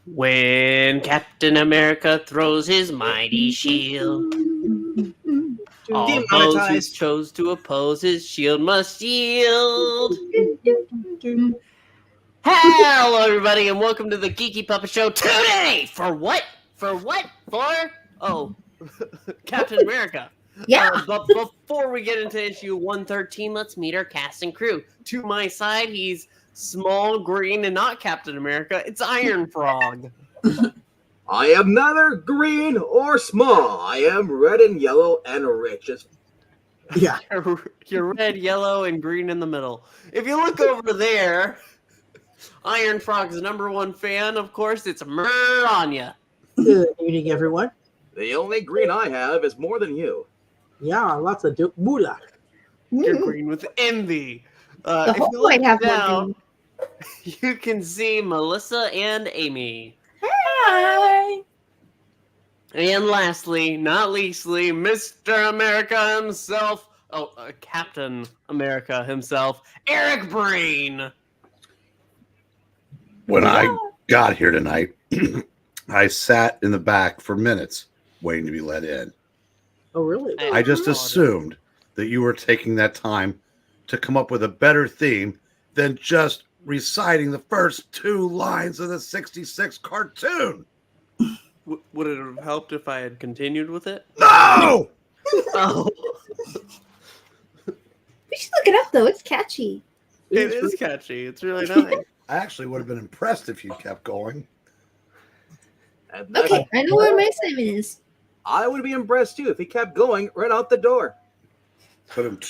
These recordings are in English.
When Captain America throws his mighty shield, all those who Demonetized. chose to oppose his shield must yield. Hello, everybody, and welcome to the Geeky Puppet Show today. For what? For Captain America. Yeah. But before we get into issue 113, let's meet our cast and crew. To my side, he's small, green, and not Captain America. It's Iron Frog. I am neither green or small. I am red and yellow and rich. Yeah. You're red, yellow, and green in the middle. If you look over there, Iron Frog's #1 fan, of course, it's Miranya. Good evening, everyone. The only green I have is more than you. Yeah, lots of moolah. You're green with envy. The If you whole might look have down, one you can see Melissa and Amy. Hi. And lastly, not leastly, Mr. America himself. Captain America himself, Eric Brain. When I got here tonight, I sat in the back for minutes waiting to be let in. Oh, really? I just assumed that you were taking that time to come up with a better theme than just reciting the first 2 lines of the 66 cartoon. Would it have helped if I had continued with it? No! Oh, We should look it up though. It's catchy. it is catchy. It's really nice. I actually would have been impressed if you kept going. And that's- Okay, I know where my assignment is. I would be impressed too if he kept going right out the door. But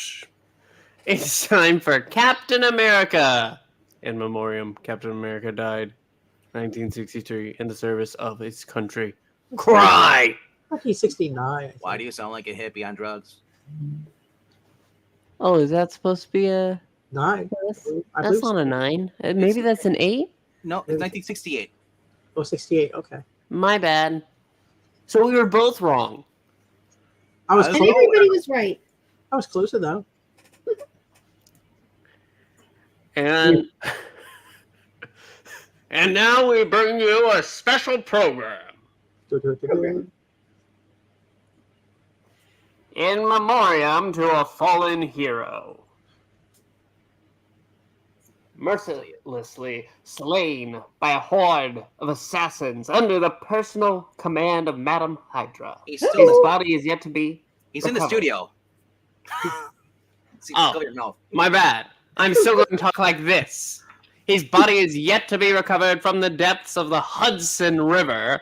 It's time for Captain America. In memoriam, Captain America died 1963 in the service of his country. Cry! 1969. Why do you sound like a hippie on drugs? Oh, is that supposed to be a... 9. I That's believe not a 9. Maybe that's an 8? No, it's 1968. Oh, 68. Okay. My bad. So we were both wrong. I was I And close. everybody was right. I was closer though. And and now we bring you a special program. In memoriam to a fallen hero. Mercilessly slain by a horde of assassins under the personal command of Madam Hydra. He's His still body is yet to be... he's in the recovered. studio. See, Oh. go your mouth. My bad. I'm still going to talk like this. His body is yet to be recovered from the depths of the Hudson River.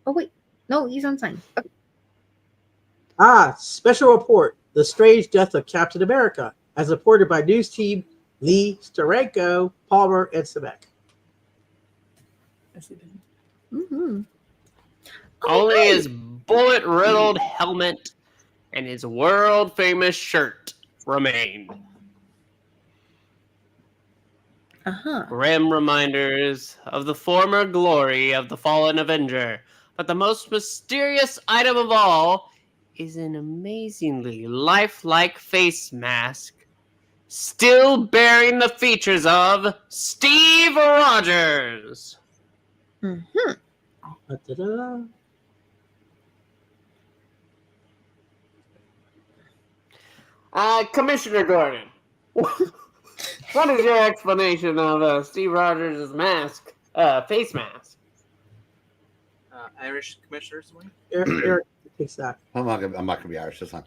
Oh wait, no, he's on time. Okay. Special report. The strange death of Captain America, as reported by news team Lee, Steranko, Palmer, and Sebek. Mm-hmm. Only his bullet-riddled helmet and his world-famous shirt remained. Grim reminders of the former glory of the fallen Avenger. But the most mysterious item of all is an amazingly lifelike face mask, still bearing the features of Steve Rogers. Mm-hmm. Da-da-da. Commissioner Gordon, what is your explanation of Steve Rogers' mask, face mask? Irish commissioner, something? Eric takes that. I'm not gonna be Irish this time.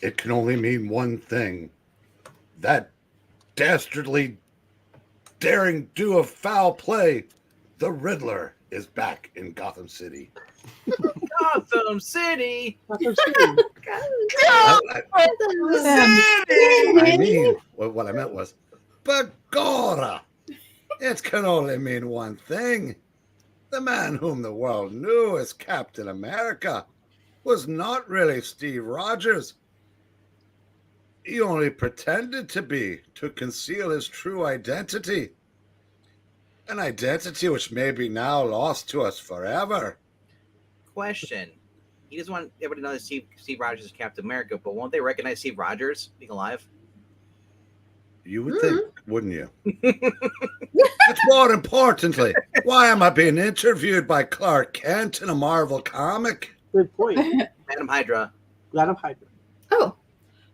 It can only mean one thing. That dastardly daring do of foul play, the Riddler, is back in Gotham City. Gotham City! I mean, what I meant was, Begorra! It can only mean one thing. The man whom the world knew as Captain America was not really Steve Rogers. He only pretended to be to conceal his true identity. An identity which may be now lost to us forever. Question. He doesn't want everybody to know that Steve Rogers is Captain America, but won't they recognize Steve Rogers being alive? You would think. wouldn't you? But more importantly, why am I being interviewed by Clark Kent in a Marvel comic? Good point. Madam Hydra. Madam Hydra. Oh,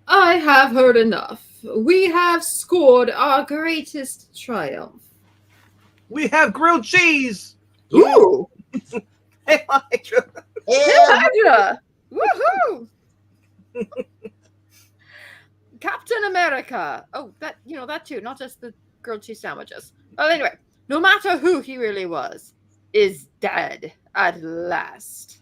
I have heard enough. We have scored our greatest triumph. We have grilled cheese. ooh. Hey, Hydra. Hydra! Woohoo! Captain America. Oh, that too, not just the grilled cheese sandwiches. Well, anyway, no matter who he really was, is dead at last.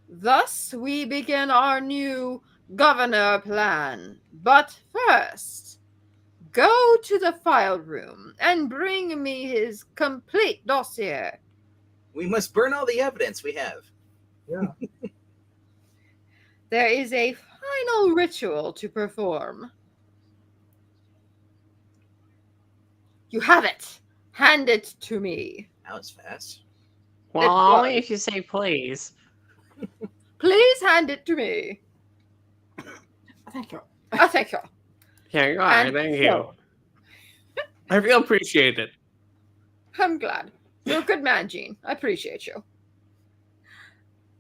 Thus, we begin our new governor plan. But first, go to the file room and bring me his complete dossier. We must burn all the evidence we have. Yeah. There is a final ritual to perform. You have it. Hand it to me. That was fast. Well, only if you say please. Please hand it to me. Thank you. Thank you. Here you are. And Thank you. I feel appreciated. I'm glad. You're a good man, Gene. I appreciate you.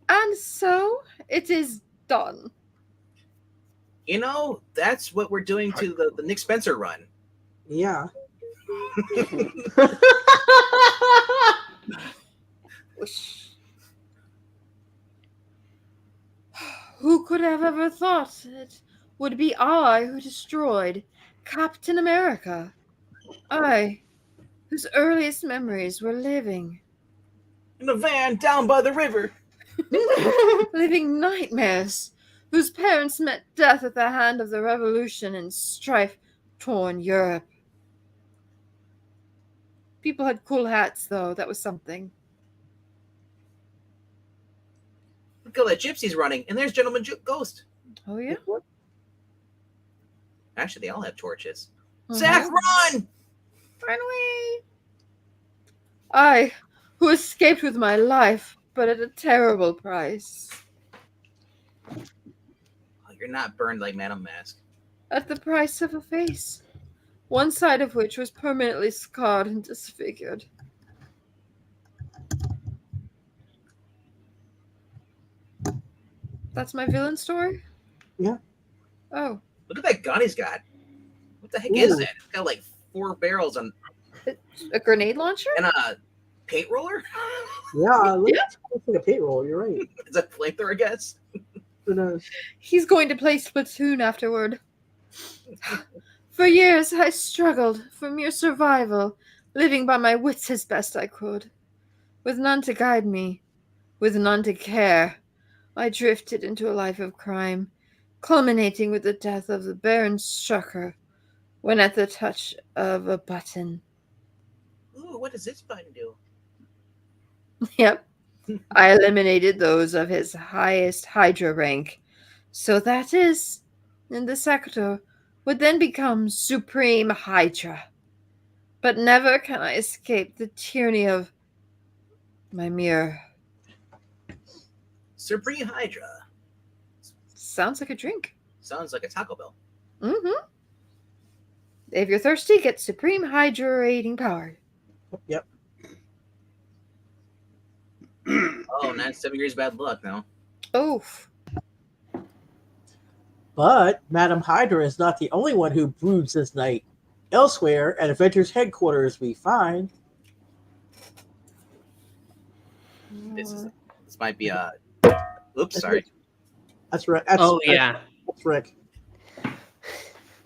And so it is done. You know, that's what we're doing to the Nick Spencer run. Yeah. Who could have ever thought it would be I who destroyed Captain America? I, whose earliest memories were living In a van down by the river. living nightmares, whose parents met death at the hand of the revolution in strife-torn Europe. People had cool hats, though. That was something. Look at that gypsy's running, and there's Gentleman Ghost. Oh, yeah? Actually, they all have torches. Uh-huh. Zach, run! Run away! I, who escaped with my life, but at a terrible price. Oh, you're not burned like Madam Mask. At the price of a face, one side of which was permanently scarred and disfigured. That's my villain story? Yeah. Oh. Look at that gun he's got. What the heck Ooh. is that? It's got like 4 barrels on A grenade launcher? and a paint roller. Yeah. Looks like a paint roll. You're right. Is that flamethrower? I guess. But, He's going to play Splatoon afterward. For years, I struggled for mere survival, living by my wits as best I could. With none to guide me, with none to care, I drifted into a life of crime, culminating with the death of the Baron Strucker, when at the touch of a button. Ooh, what does this button do? Yep. I eliminated those of his highest Hydra rank. So that is, in the sector, would then become Supreme Hydra. But never can I escape the tyranny of my mirror. Supreme Hydra. Sounds like a drink. Sounds like a Taco Bell. Mm-hmm. If you're thirsty, get Supreme Hydrating Power. yep. Oh, 97 years bad luck now. Oof. But Madam Hydra is not the only one who broods this night. Elsewhere at Avengers headquarters, we find This might be a. Oops, sorry. that's right. Yeah. That's Rick.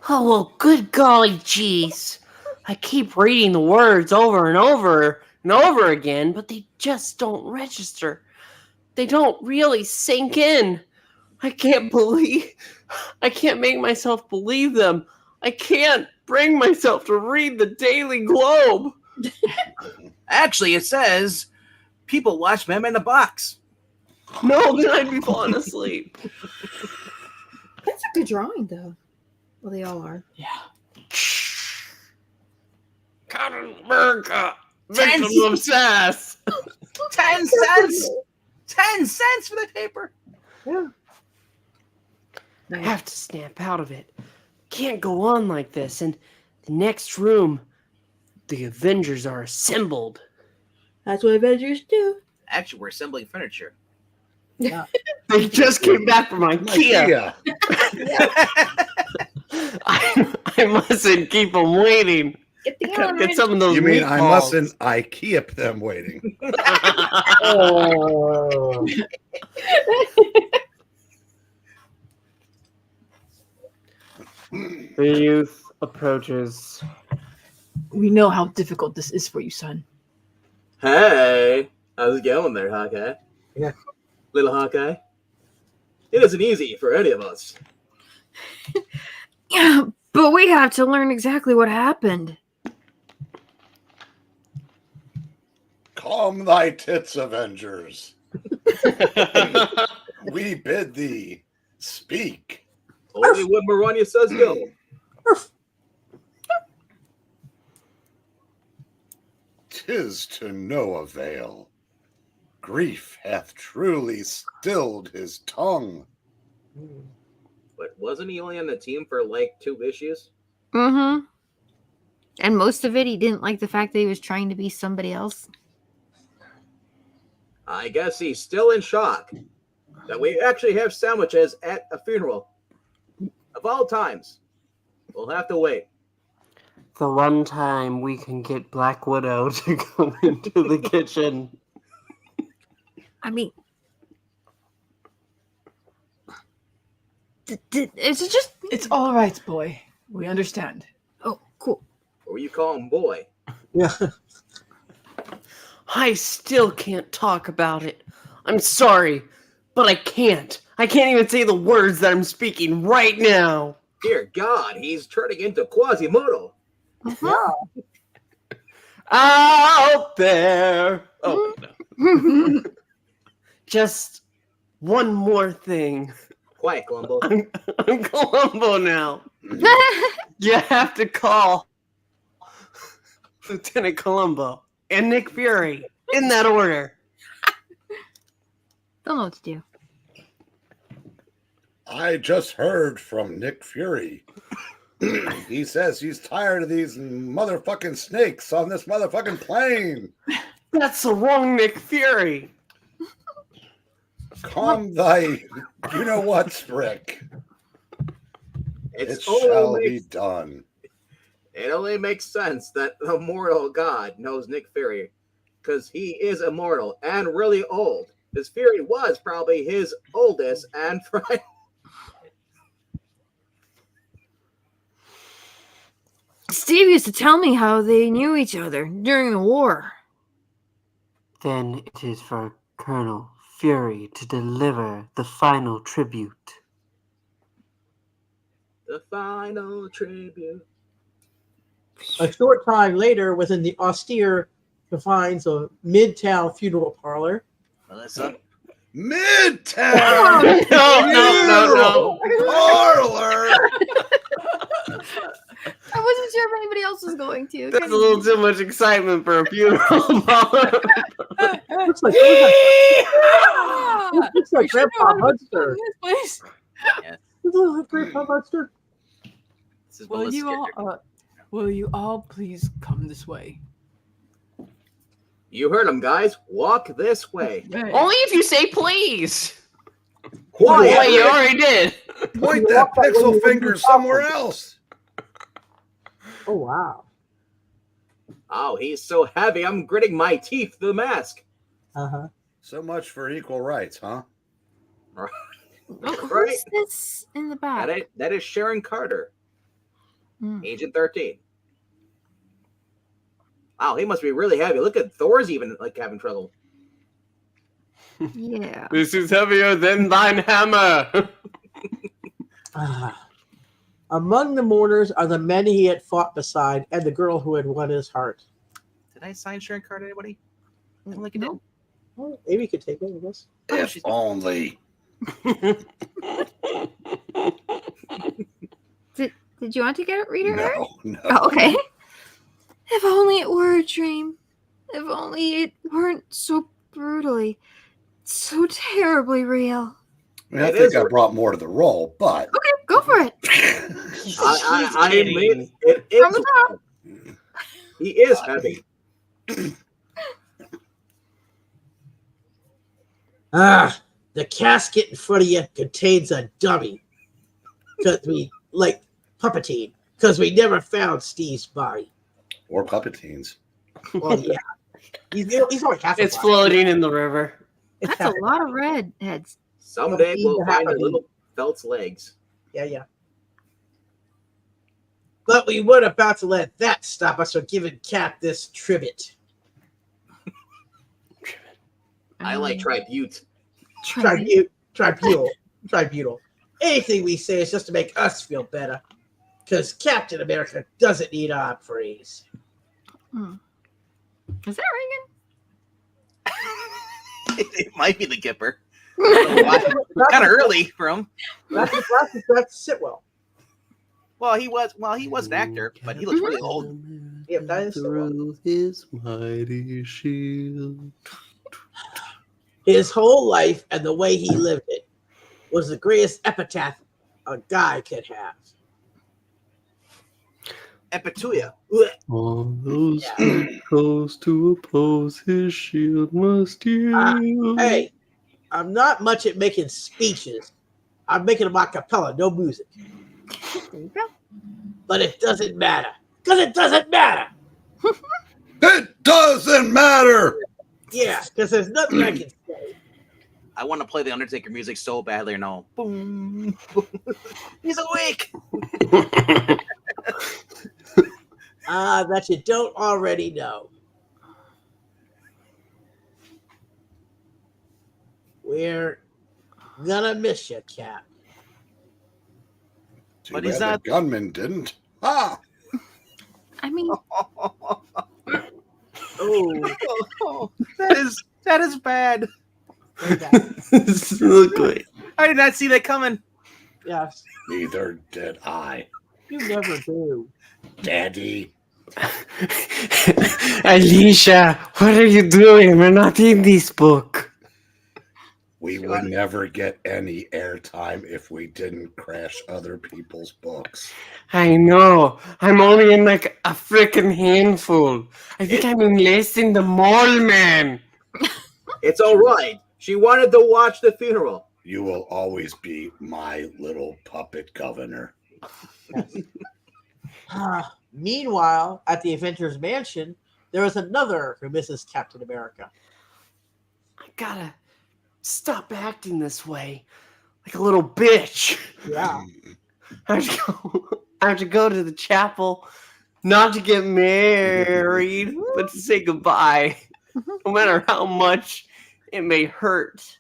Oh, well, good golly jeez. I keep reading the words over and over and over again, but they just don't register. They don't really sink in. I can't make myself believe them. I can't bring myself to read the Daily Globe. Actually, it says people watch Mem in the Box. No, then I'd be falling asleep. That's a good drawing, though. Well, they all are. Captain America, 10 victim of sass. 10 cents. 10 cents for the paper. Yeah. I have to snap out of it. Can't go on like this. In the next room, the Avengers are assembled. That's what Avengers do. Actually, we're assembling furniture. They just came back from IKEA. I mustn't keep them waiting. Get the Get some of those. You mean I meatballs. mustn't IKEA them waiting? Oh. The youth approaches. We know how difficult this is for you, son. Hey, how's it going there, Hawkeye? Yeah. Little Hawkeye? It isn't easy for any of us. Yeah, but we have to learn exactly what happened. Calm thy tits, Avengers. We bid thee speak. Only what Maranya says go. 'Tis to no avail. Grief hath truly stilled his tongue. But wasn't he only on the team for like 2 issues? Mm-hmm. And most of it, he didn't like the fact that he was trying to be somebody else. I guess he's still in shock that we actually have sandwiches at a funeral. Of all times. We'll have to wait. The one time we can get Black Widow to go into the kitchen. I mean, is it just? It's all right, boy. We understand. Oh, cool. Or you call him boy. Yeah. I still can't talk about it. I'm sorry, but I can't. I can't even say the words that I'm speaking right now. Dear God, he's turning into Quasimodo. Uh-huh. Out there. Oh, no. Just one more thing. Quiet, Columbo. I'm Columbo now. You have to call Lieutenant Columbo and Nick Fury in that order. Don't know what to do. I just heard from Nick Fury. He says he's tired of these motherfucking snakes on this motherfucking plane. That's the wrong Nick Fury. Calm thy, you know what, Sprick. It shall be done. It only makes sense that the immortal God knows Nick Fury, because he is immortal and really old. His Fury was probably his oldest and friend. Steve used to tell me how they knew each other during the war. Then it is for Colonel Fury to deliver the final tribute. The final tribute. A short time later, within the austere confines of Midtown Funeral Parlor. Melissa? Midtown! No. Parlor! I wasn't sure if anybody else was going to. That's a little too much excitement for a funeral. Looks like, looks like Grandpa Munster. Please. Looks like Grandpa Munster. This is Will Melissa's you character. all? Will you all please come this way? You heard him, guys. Walk this way. Hey. Only if you say please. Quiet. Well, you already did. Point that pixel finger somewhere else. Oh, wow. Oh, he's so heavy, I'm gritting my teeth to the mask. Uh-huh. So much for equal rights, huh? Oh, Right. who's this in the back? That is Sharon Carter, Hmm. Agent 13. Wow, he must be really heavy. Look at Thor's even like having trouble. Yeah. This is heavier than thine hammer. Ah. Among the mourners are the men he had fought beside and the girl who had won his heart. Did I sign Sharon Carter, anybody? Like no. Well, maybe you could take it, I guess. If only. Did you want to get it, read it? No. Oh, okay. If only it were a dream. If only it weren't so brutally, so terribly real. I mean, I It think is I brought more to the role, but Okay, go for it. I kidding. admit it From is. the top. He is heavy. The casket in front of you contains a dummy. Because we, like, puppetine. Because we never found Steve's body. Or puppetines. Well, yeah. He's only half a It's body. floating in the river. It's That's half a lot of red heads. Someday He's we'll a half find a a little Felt's legs. Yeah. But we weren't about to let that stop us from giving Cap this tribute. I like tribute. Tribunal. Anything we say is just to make us feel better. Because Captain America doesn't need our praise. Is that Reagan? It might be the Kipper. Kind of early for him. That's Sitwell. Well, he was an actor, but he looks really old. Yeah, that is Sitwell. Through his mighty shield. His whole life and the way he lived it was the greatest epitaph a guy could have. Epituia. All those echoes to oppose his shield must yield. Hey, I'm not much at making speeches. I'm making them a cappella, no music. There you go. But it doesn't matter. Because it doesn't matter. It doesn't matter. Yeah, because there's nothing I can say. I want to play the Undertaker music so badly, you know. Boom, boom. He's awake. That you don't already know. We're gonna miss you, Cap. Too But bad he's the not- gunman didn't. Ah! I mean, Oh, that is bad. Look like I did not see that coming. yes. Neither did I. You never do. Daddy. Alicia, what are you doing? We're not in this book. We would never get any airtime if we didn't crash other people's books. I know. I'm only in like a freaking handful. I think I'm in less than the mole man. It's all right. She wanted to watch the funeral. You will always be my little puppet governor. Meanwhile, at the Avengers Mansion, there is another who misses Captain America. I gotta stop acting this way. Like a little bitch. Yeah. I have to go to the chapel, not to get married, but to say goodbye. No matter how much it may hurt.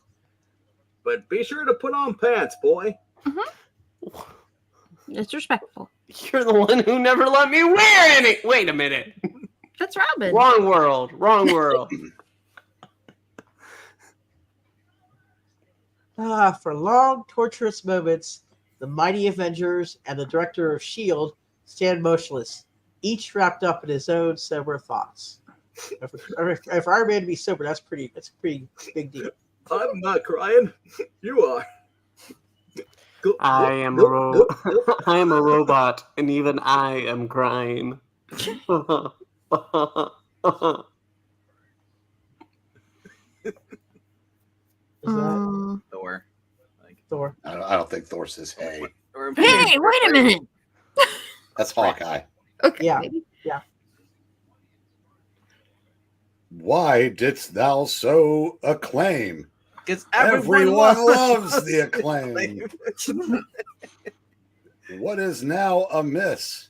But be sure to put on pants, boy. it's respectful. You're the one who never let me wear any. Wait a minute. That's Robin. Wrong world. Wrong world. For long, torturous moments, the mighty Avengers and the director of S.H.I.E.L.D. stand motionless, each wrapped up in his own sober thoughts. If Iron Man to be sober, that's a pretty big deal. I'm not crying. You are. I am a robot, and even I am crying. Is that Thor. Thor? I don't think Thor says hey. Hey, wait a minute. That's Hawkeye. Okay. Yeah. maybe. Why didst thou so acclaim? Because Everyone loves the acclaim. What is now amiss?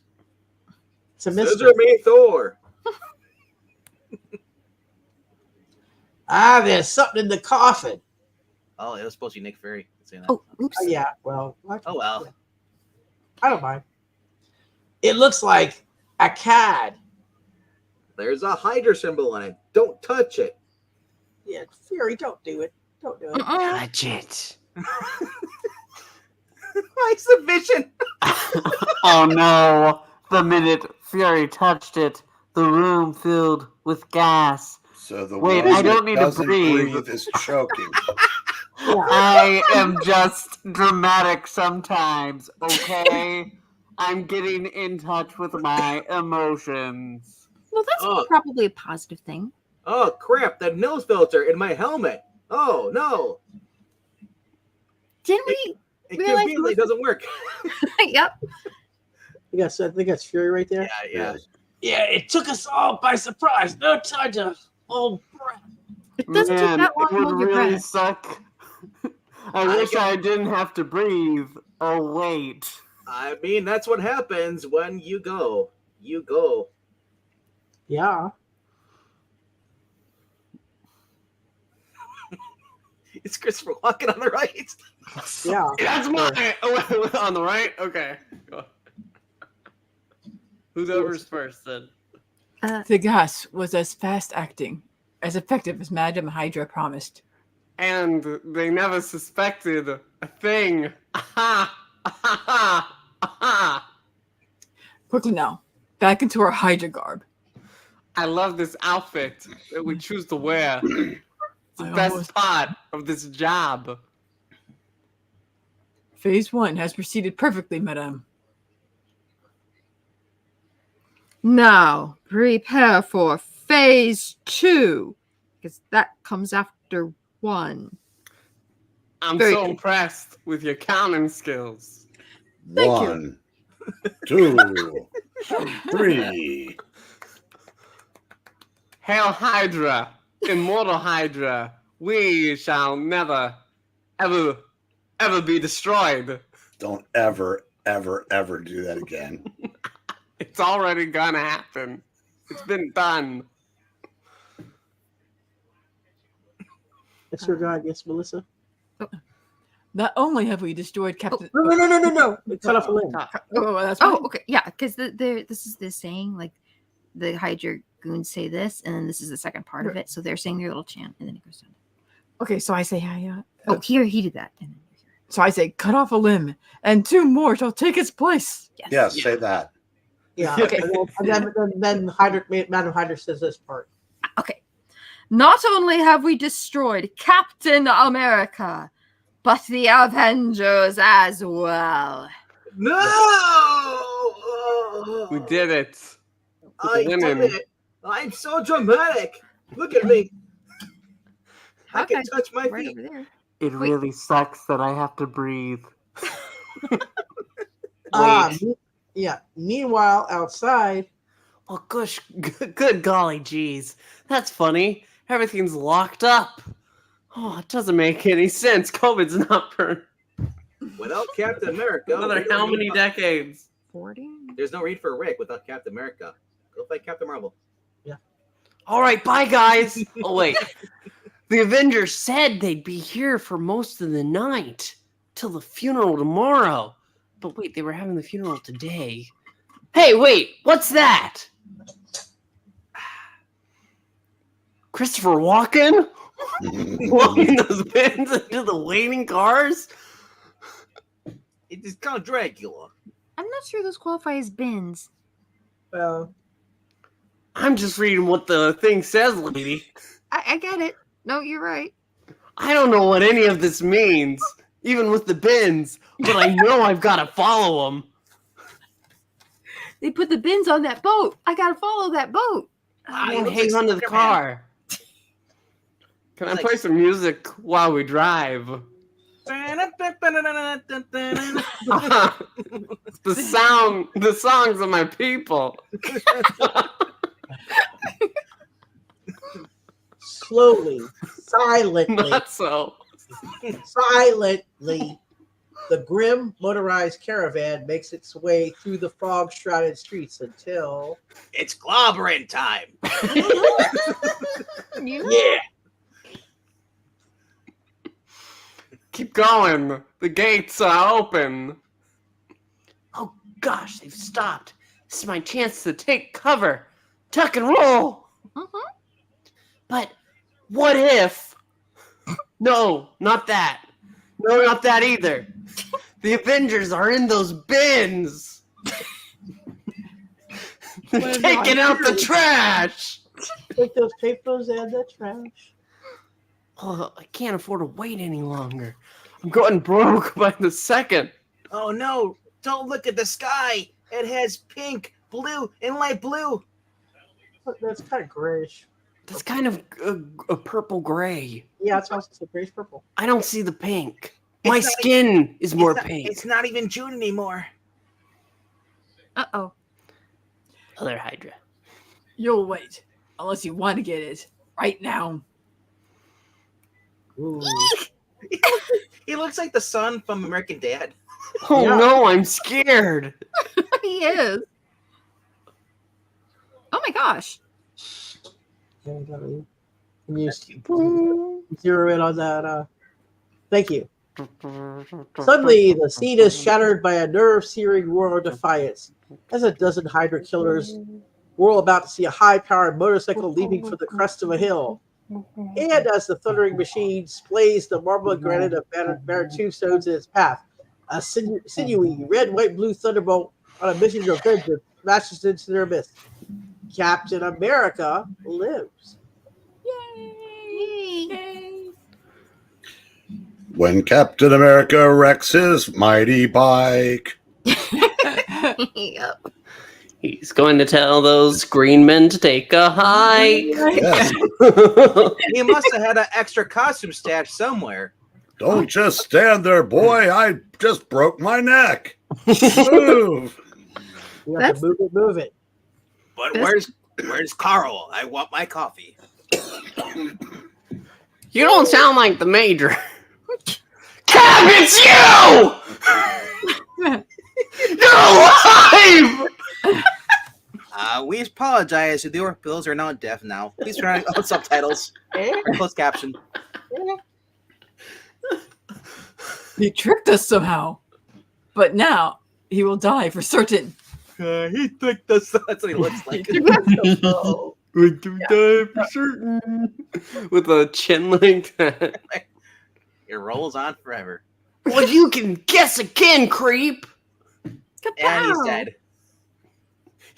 It's a mystery. Scissor me, Thor. There's something in the coffin. Oh, it was supposed to be Nick Fury saying that. Oh, oops. Oh, yeah, well, Oh, well. I don't mind. It looks like a cad. There's a Hydra symbol on it. Don't touch it. Yeah, Fury, don't do it. Don't do it. Touch it. My submission. Oh no. The minute Fury touched it, the room filled with gas. So the Wait, one I don't that need to doesn't breathe. is choking. I am just dramatic sometimes, okay? I'm getting in touch with my emotions. Well, that's Oh. probably a positive thing. Oh crap! The nose filter in my helmet. Oh no! Didn't we? It Realize conveniently doesn't work. Yep. I think that's Fury right there. Yeah. Yeah, it took us all by surprise. No time to hold breath. It doesn't take Man, that long it to would hold your really breath. suck. I I wish got- I didn't have to breathe. Oh, wait. I mean, that's what happens when you go. You go. Yeah. It's Christopher Walken on the right. Yeah. That's mine! Oh, on the right? Okay. Go. Whoever's first, then. The gas was as fast acting, as effective as Madame Hydra promised. And they never suspected a thing. Aha! Aha! Aha! Quickly now, back into our Hydra garb. I love this outfit that we choose to wear. It's the I best almost- part of this job. Phase 1 has proceeded perfectly, Madame. Now, prepare for phase 2, because that comes after 1. I'm Very so good. impressed with your counting skills. Thank you. 1, 2, 3. Hail Hydra, immortal Hydra, we shall never, ever be destroyed. Don't ever, ever, ever do that again. It's already gonna happen. It's been done. That's your god, yes, Melissa. Not only have we destroyed Captain... No. It cut off a limb. Oh, that's Oh, right. okay. Yeah, because this is the saying, like, the Hydra goons say this, and then this is the second part of it. So they're saying their little chant, and then it goes down. Okay, so I say, hi. Oh, here he did that. And then So I say, cut off a limb, and 2 more shall take its place. yes. Yes, say that. Yeah. Okay. And then Hydra, Madam Hydra says this part. Okay. Not only have we destroyed Captain America, but the Avengers as well. No! We did it. I did Women. it. I'm so dramatic. Look at me. I can Okay. touch my Right feet. over there. It really sucks that I have to breathe. Yeah. Meanwhile, outside, Oh, gosh, good golly geez. That's funny. Everything's locked up. Oh, it doesn't make any sense. COVID's not for Without Captain America, another we don't how need many a- decades? 40. There's no need for Rick without Captain America. Go fight Captain Marvel. All right, bye, guys. Oh, wait. The Avengers said they'd be here for most of the night till the funeral tomorrow. But wait, they were having the funeral today. Hey, wait, what's that? Christopher Walken? Walking those bins into the waiting cars? It is Count Dracula. I'm not sure those qualify as bins. well, I'm just reading what the thing says, lady. I get it. No, you're right. I don't know what any of this means, even with the bins, but I know I've got to follow them. They put the bins on that boat. I gotta follow that boat. I he want to looks hang like onto the Spider-Man. car. Can I He's play like- some music while we drive? The songs of my people. slowly, silently, Not so. silently, the grim motorized caravan makes its way through the fog-shrouded streets until... It's clobbering time. Yeah! Keep going. The gates are open. Oh gosh, they've stopped. This is my chance to take cover. Tuck and roll. Mhm. But what if? No, not that. No, not that either. The Avengers are in those bins. They're Well, taking no, out the trash. Take those papers and the trash. Oh, I can't afford to wait any longer. I'm going broke by the second. Oh no! Don't look at the sky. It has pink, blue, and light blue. That's kind of grayish. That's kind of a purple gray. Yeah, it's also grayish purple. I don't see the pink. It's My not skin is more pink. It's not even June anymore. Uh-oh. Other Hydra. You'll wait, unless you want to get it right now. Ooh. He looks like the son from American Dad. Oh Yeah. no, I'm scared. He is. Oh my gosh. Can you zero in on that? Thank you. Suddenly, the scene is shattered by a nerve-searing roar of defiance as a dozen Hydra killers whirl about to see a high-powered motorcycle leaping from the crest of a hill. And as the thundering machine splays the marble and granite of barren tombstones in its path, a sinewy red, white, blue thunderbolt on a mission to vengeance smashes into their midst. Captain America lives. Yay. When Captain America wrecks his mighty bike. Yep. He's going to tell those green men to take a hike. Yes. He must have had an extra costume stash somewhere. Don't just stand there, boy. I just broke my neck. Move. You have to move it. But This- where's Carl? I want my coffee. You don't sound like the major. Cap, it's you! You're alive! We apologize. Those are now deaf now. Please turn on subtitles or closed caption. He tricked us somehow. But now he will die for certain. He took the. That's what he looks like. Going to die for certain. With a chin like that. It rolls on forever. Well, you can guess again, creep. And he's dead.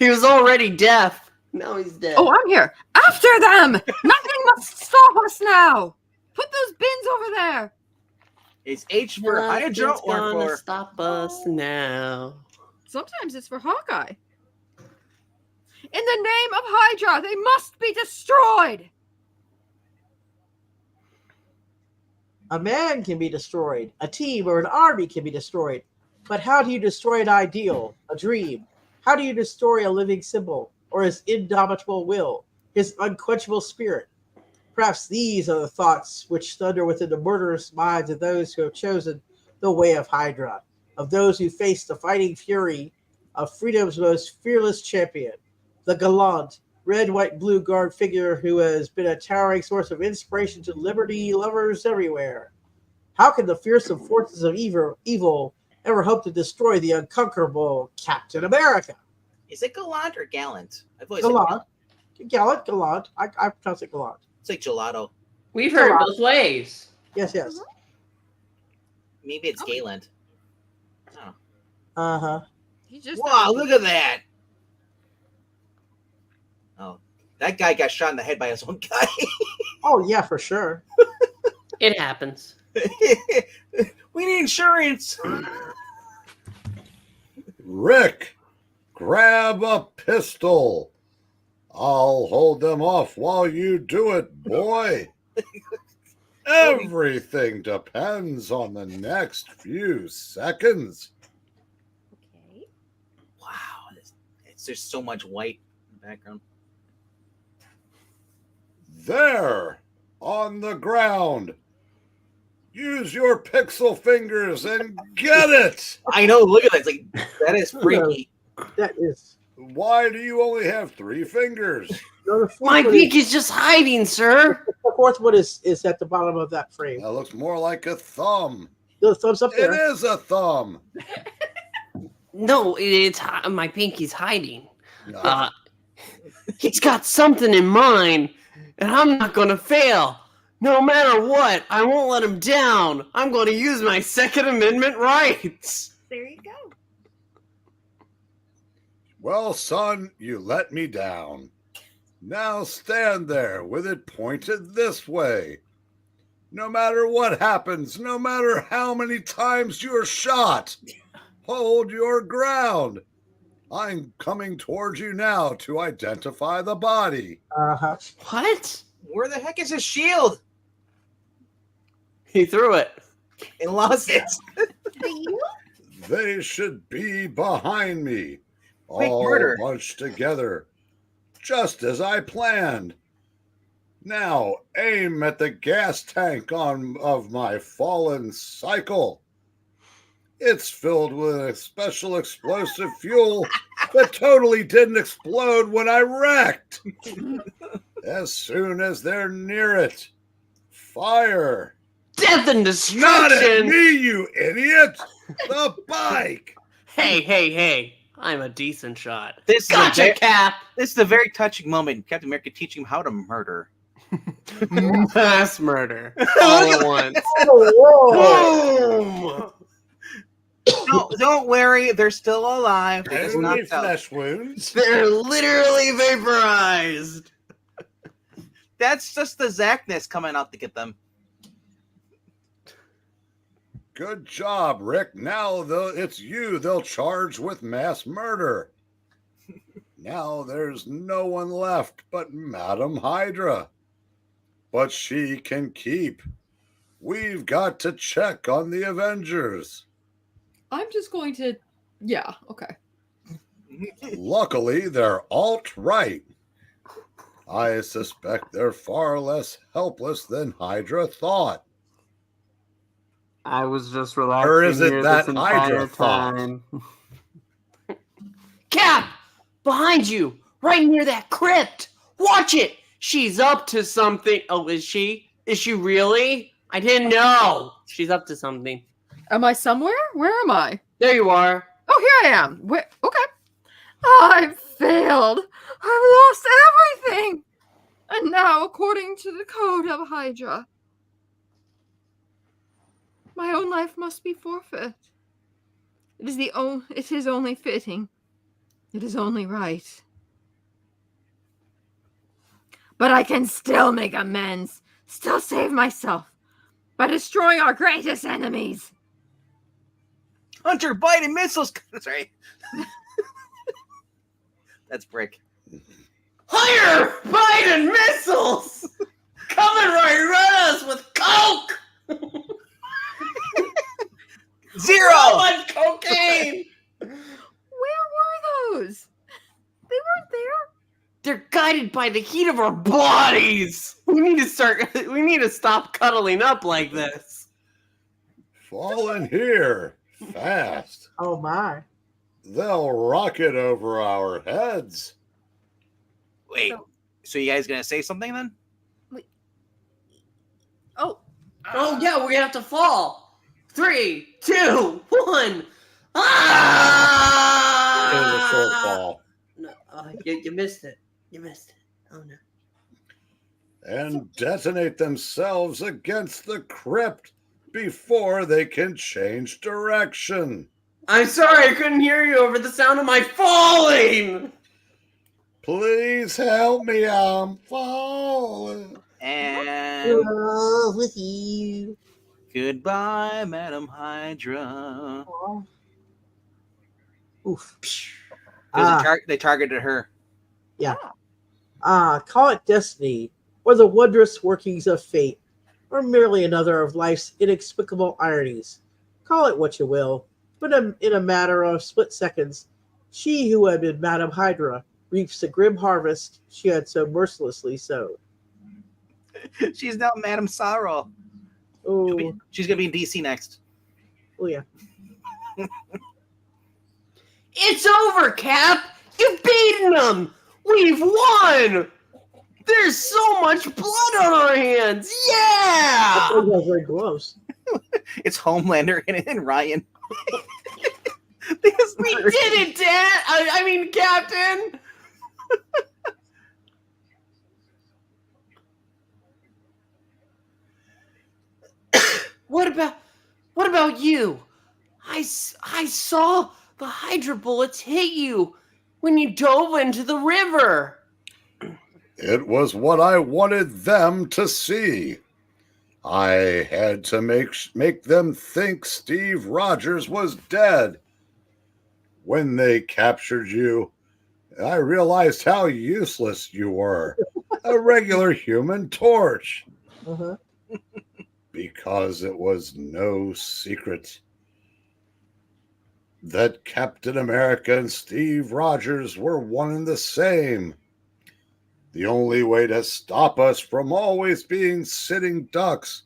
He was already deaf. Now he's dead. Oh, I'm here. After them! Nothing must stop us now! Put those bins over there! Is H for Hydra Nothing's or gonna for? stop us now? Sometimes it's for Hawkeye. In the name of Hydra, they must be destroyed! A man can be destroyed. A team or an army can be destroyed. But how do you destroy an ideal, a dream? How do you destroy a living symbol, or his indomitable will, his unquenchable spirit? Perhaps these are the thoughts which thunder within the murderous minds of those who have chosen the way of Hydra, of those who face the fighting fury of freedom's most fearless champion, the gallant, red, white, blue guard figure who has been a towering source of inspiration to liberty lovers everywhere. How can the fearsome forces of evil ever hope to destroy the unconquerable Captain America? Is it gallant or gallant? I've always Gallant. Gallant. I pronounce it gallant. It's like gelato. We've heard it both ways. Yes. Maybe it's Galant. Uh-huh. He just Wow, look at that. Oh, that guy got shot in the head by his own guy. Oh, yeah, for sure. It happens. We need insurance. Rick, grab a pistol. I'll hold them off while you do it, boy. Everything depends on the next few seconds. Okay. Wow, it's just so much white in the background. There, on the ground. Use your pixel fingers and get it. I know. Look at that. It's like that is freaky. That is. Why do you only have 3 fingers? No, the fourth My one beak is just hiding, sir. The fourth one is at the bottom of that frame. That looks more like a thumb. The thumbs up It there. is a thumb. No, it's my pinky's hiding. No. He's got something in mind, and I'm not going to fail. No matter what, I won't let him down. I'm going to use my Second Amendment rights. There you go. Well, son, you let me down. Now stand there with it pointed this way. No matter what happens, no matter how many times you're shot, hold your ground. I'm coming towards you now to identify the body. Uh-huh. What? Where the heck is his shield? He threw it. And lost it. They should be behind me, Quick all murder. bunched together, just as I planned. Now aim at the gas tank of my fallen cycle. It's filled with a special explosive fuel that totally didn't explode when I wrecked. As soon as they're near it, fire. Death and Not at destruction! me, you idiot! The bike! Hey. I'm a decent shot. This Gotcha, Cap! This is a very touching moment. Captain America teaching him how to murder. Mass murder. All at once. Oh, Boom! Don't worry, they're still alive. They just Only knocked out. flesh wounds. They're literally vaporized. That's just the Zackness coming out to get them. Good job, Rick. Now it's you they'll charge with mass murder. Now there's no one left but Madam Hydra. But she can keep. We've got to check on the Avengers. I'm just going to. Yeah, okay. Luckily, they're alt-right. I suspect they're far less helpless than Hydra thought. I was just relaxing. Or is it here that this Hydra entire thought? time. Cap! Behind you! Right near that crypt! Watch it! She's up to something. Oh, is she? Is she really? I didn't know. She's up to something. Am I somewhere? Where am I? There you are. Oh, here I am. Where? Okay. I've failed. I've lost everything. And now, according to the code of Hydra, my own life must be forfeit. It is only fitting. It is only right. But I can still make amends, still save myself by destroying our greatest enemies. Hunter Biden missiles. Sorry. That's Brick. Higher Biden missiles! Coming right at us with coke! Zero! So much cocaine! Where were those? They weren't there. They're guided by the heat of our bodies! We need to stop cuddling up like this. Fall in here, fast. oh my. They'll rocket over our heads. Wait, so you guys gonna say something then? Oh. Oh yeah, we're gonna have to fall. 3, 2, 1. Ah! It was a short fall. No, you missed it. You missed it. Oh no. And detonate themselves against the crypt before they can change direction. I'm sorry, I couldn't hear you over the sound of my falling. Please help me, I'm falling. And With you. goodbye, Madam Hydra. Oof. They targeted her. Call it destiny, or the wondrous workings of fate, or merely another of life's inexplicable ironies. Call it what you will, but in a matter of split seconds, she who had been Madam Hydra reaps the grim harvest she had so mercilessly sowed. She's now Madam Sorrow. Oh, She's gonna be in DC next. oh yeah. It's over, Cap. You've beaten them. We've won. There's so much blood on our hands. Yeah. Those are very close. It's Homelander and Ryan. We did it, Dad. I mean, Captain. What about you? I saw the Hydra bullets hit you when you dove into the river. It was what I wanted them to see. I had to make them think Steve Rogers was dead. When they captured you, I realized how useless you were. A regular human torch. Uh-huh. Because it was no secret that Captain America and Steve Rogers were one and the same. The only way to stop us from always being sitting ducks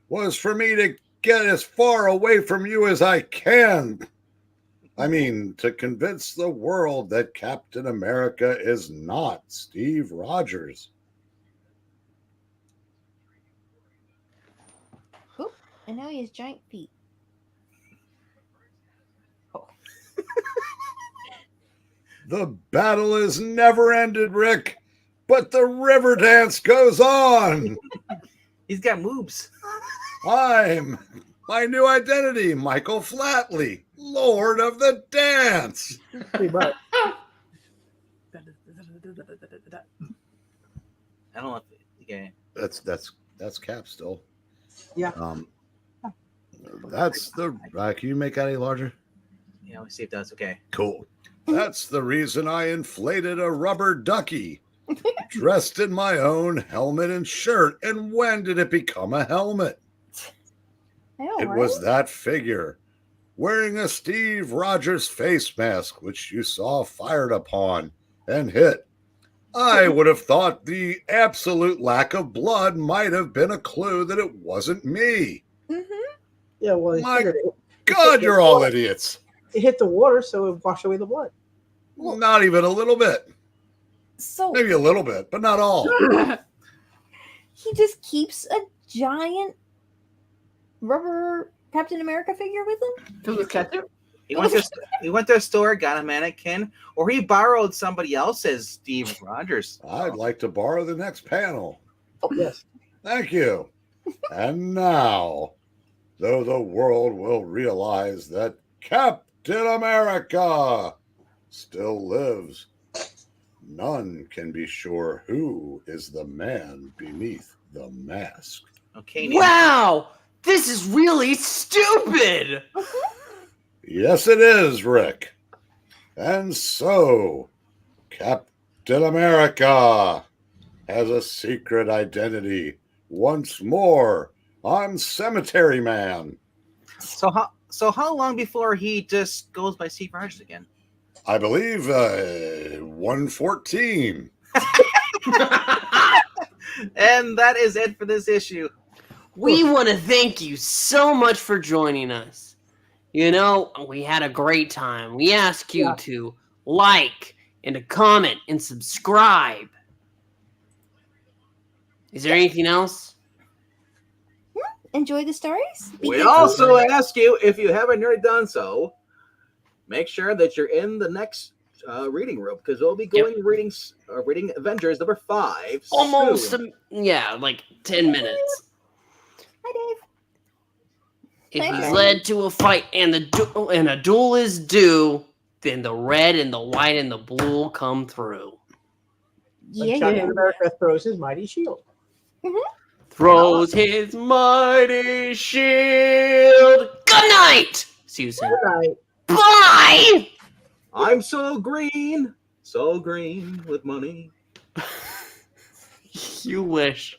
was for me to get as far away from you as I can. I mean, to convince the world that Captain America is not Steve Rogers. Oop, and now he has giant feet. The battle is never ended, Rick, but the river dance goes on. He's got moves. I'm my new identity, Michael Flatley, Lord of the Dance. Pretty much. I don't know if okay. That's Cap still. Yeah. That's the. Can you make that any larger? Yeah, let's see if that's okay. Cool. That's the reason I inflated a rubber ducky, dressed in my own helmet and shirt. And when did it become a helmet? It was that figure, wearing a Steve Rogers face mask, which you saw fired upon and hit. I would have thought the absolute lack of blood might have been a clue that it wasn't me. Yeah, well, My God, you're all idiots. It hit the water, so it washed away the blood. Well- Not even a little bit. So Maybe a little bit, but not all. he just keeps a giant rubber Captain America figure with him? Filled with ketchup? He went to a store, got a mannequin, or he borrowed somebody else's Steve Rogers. I'd like to borrow the next panel. Oh, yes. Thank you. And now, though the world will realize that Captain America still lives, none can be sure who is the man beneath the mask. Okay. Neil. Wow! This is really stupid! Yes, it is, Rick. And so, Captain America has a secret identity. Once more, I'm Cemetery Man. So how long before he just goes by Steve Rogers again? I believe 114. And that is it for this issue. We want to thank you so much for joining us. You know, we had a great time. We ask you to like and to comment and subscribe. Is there anything else? Enjoy the stories? We also ask you, if you haven't already done so, make sure that you're in the next reading room, because we'll be going reading Avengers number 5 Almost, soon. like 10 minutes. Hi, Dave. If Thank he's you. led to a fight and a duel is due, then the red and the white and the blue will come through. Yeah, Captain America throws his mighty shield. Throws his mighty shield. Good night! See you soon. Good night. Bye! I'm so green with money. You wish.